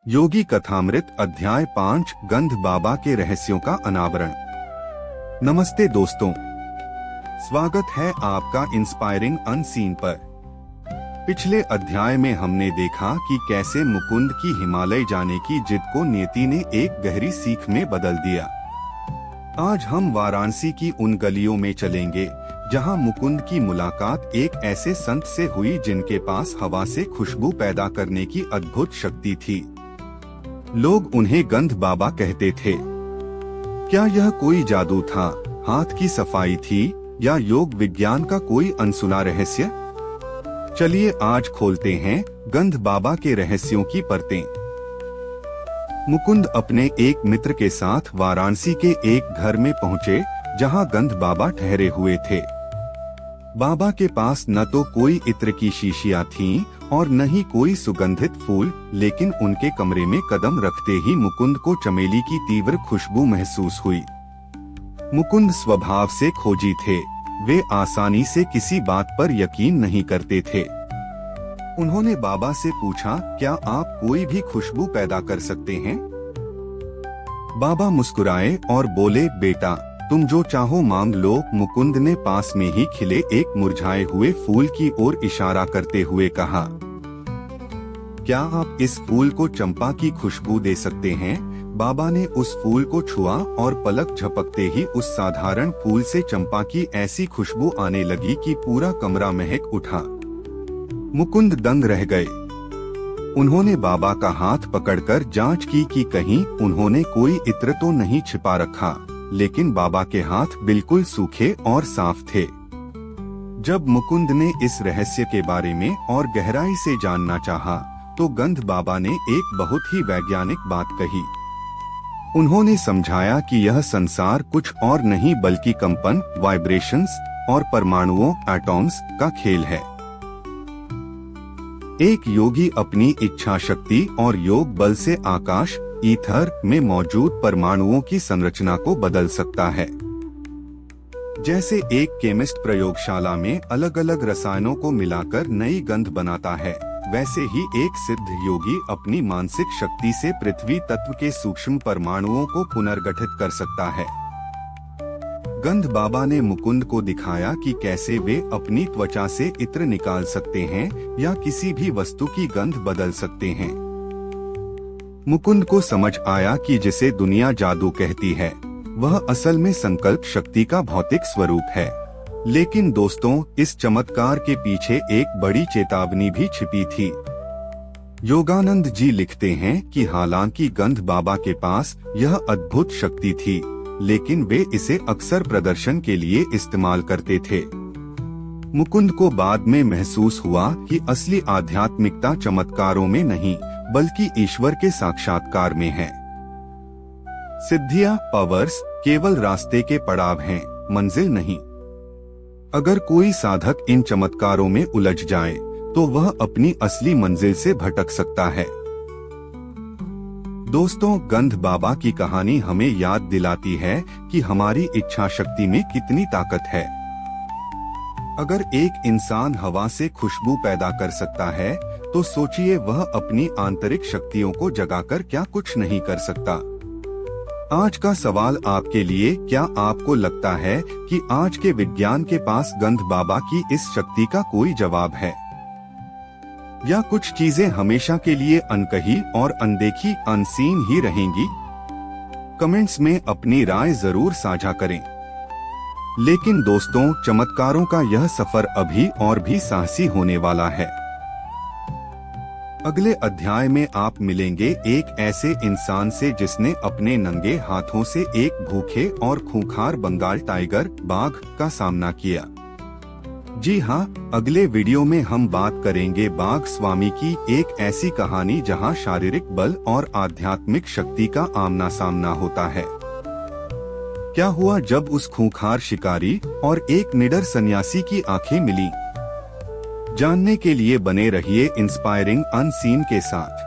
योगी कथामृत अध्याय 5 गंध बाबा के रहस्यों का अनावरण। नमस्ते दोस्तों, स्वागत है आपका इंस्पायरिंग अनसीन पर। पिछले अध्याय में हमने देखा कि कैसे मुकुंद की हिमालय जाने की जिद को नियति ने एक गहरी सीख में बदल दिया। आज हम वाराणसी की उन गलियों में चलेंगे जहां मुकुंद की मुलाकात एक ऐसे संत से हुई जिनके पास हवा से खुशबू पैदा करने की अद्भुत शक्ति थी। लोग उन्हें गंध बाबा कहते थे। क्या यह कोई जादू था, हाथ की सफाई थी, या योग विज्ञान का कोई अनसुना रहस्य? चलिए आज खोलते हैं गंध बाबा के रहस्यों की परतें। मुकुंद अपने एक मित्र के साथ वाराणसी के एक घर में पहुँचे जहां गंध बाबा ठहरे हुए थे। बाबा के पास न तो कोई इत्र की शीशियां थीं और न ही कोई सुगंधित फूल, लेकिन उनके कमरे में कदम रखते ही मुकुंद को चमेली की तीव्र खुशबू महसूस हुई। मुकुंद स्वभाव से खोजी थे, वे आसानी से किसी बात पर यकीन नहीं करते थे। उन्होंने बाबा से पूछा, क्या आप कोई भी खुशबू पैदा कर सकते हैं? बाबा मुस्कुराए और बोले, बेटा तुम जो चाहो मांग लो। मुकुंद ने पास में ही खिले एक मुरझाए हुए फूल की ओर इशारा करते हुए कहा, क्या आप इस फूल को चंपा की खुशबू दे सकते हैं? बाबा ने उस फूल को छुआ और पलक झपकते ही उस साधारण फूल से चंपा की ऐसी खुशबू आने लगी कि पूरा कमरा महक उठा। मुकुंद दंग रह गए। उन्होंने बाबा का हाथ पकड़कर जांच की कि कहीं उन्होंने कोई इत्र तो नहीं छिपा रखा, लेकिन बाबा के हाथ बिल्कुल सूखे और साफ थे। जब मुकुंद ने इस रहस्य के बारे में और गहराई से जानना चाहा, तो गंध बाबा ने एक बहुत ही वैज्ञानिक बात कही। उन्होंने समझाया कि यह संसार कुछ और नहीं बल्कि कंपन, वाइब्रेशंस और परमाणुओं, एटॉम्स का खेल है। एक योगी अपनी इच्छा शक्ति और योग बल से आकाश, ईथर में मौजूद परमाणुओं की संरचना को बदल सकता है। जैसे एक केमिस्ट प्रयोगशाला में अलग अलग रसायनों को मिलाकर नई गंध बनाता है, वैसे ही एक सिद्ध योगी अपनी मानसिक शक्ति से पृथ्वी तत्व के सूक्ष्म परमाणुओं को पुनर्गठित कर सकता है। गंध बाबा ने मुकुंद को दिखाया कि कैसे वे अपनी त्वचा से इत्र निकाल सकते हैं या किसी भी वस्तु की गंध बदल सकते हैं। मुकुंद को समझ आया कि जिसे दुनिया जादू कहती है, वह असल में संकल्प शक्ति का भौतिक स्वरूप है। लेकिन दोस्तों, इस चमत्कार के पीछे एक बड़ी चेतावनी भी छिपी थी। योगानंद जी लिखते हैं कि हालांकि गंध बाबा के पास यह अद्भुत शक्ति थी, लेकिन वे इसे अक्सर प्रदर्शन के लिए इस्तेमाल करते थे। मुकुंद को बाद में महसूस हुआ कि असली आध्यात्मिकता चमत्कारों में नहीं, बल्कि ईश्वर के साक्षात्कार में है। सिद्धियां, पावर्स केवल रास्ते के पड़ाव हैं, मंजिल नहीं। अगर कोई साधक इन चमत्कारों में उलझ जाए, तो वह अपनी असली मंजिल से भटक सकता है। दोस्तों, गंध बाबा की कहानी हमें याद दिलाती है कि हमारी इच्छा शक्ति में कितनी ताकत है। अगर एक इंसान हवा से खुशबू पैदा कर सकता है, तो सोचिए वह अपनी आंतरिक शक्तियों को जगाकर क्या कुछ नहीं कर सकता। आज का सवाल आपके लिए, क्या आपको लगता है कि आज के विज्ञान के पास गंध बाबा की इस शक्ति का कोई जवाब है, या कुछ चीजें हमेशा के लिए अनकही और अनदेखी, अनसीन ही रहेंगी? कमेंट्स में अपनी राय जरूर साझा करें। लेकिन दोस्तों, चमत्कारों का यह सफर अभी और भी साहसी होने वाला है। अगले अध्याय में आप मिलेंगे एक ऐसे इंसान से जिसने अपने नंगे हाथों से एक भूखे और खूंखार बंगाल टाइगर, बाघ का सामना किया। जी हाँ, अगले वीडियो में हम बात करेंगे बाघ स्वामी की, एक ऐसी कहानी जहां शारीरिक बल और आध्यात्मिक शक्ति का आमना सामना होता है। क्या हुआ जब उस खूंखार शिकारी और एक निडर सन्यासी की आंखें मिली? जानने के लिए बने रहिए इंस्पायरिंग अनसीन के साथ।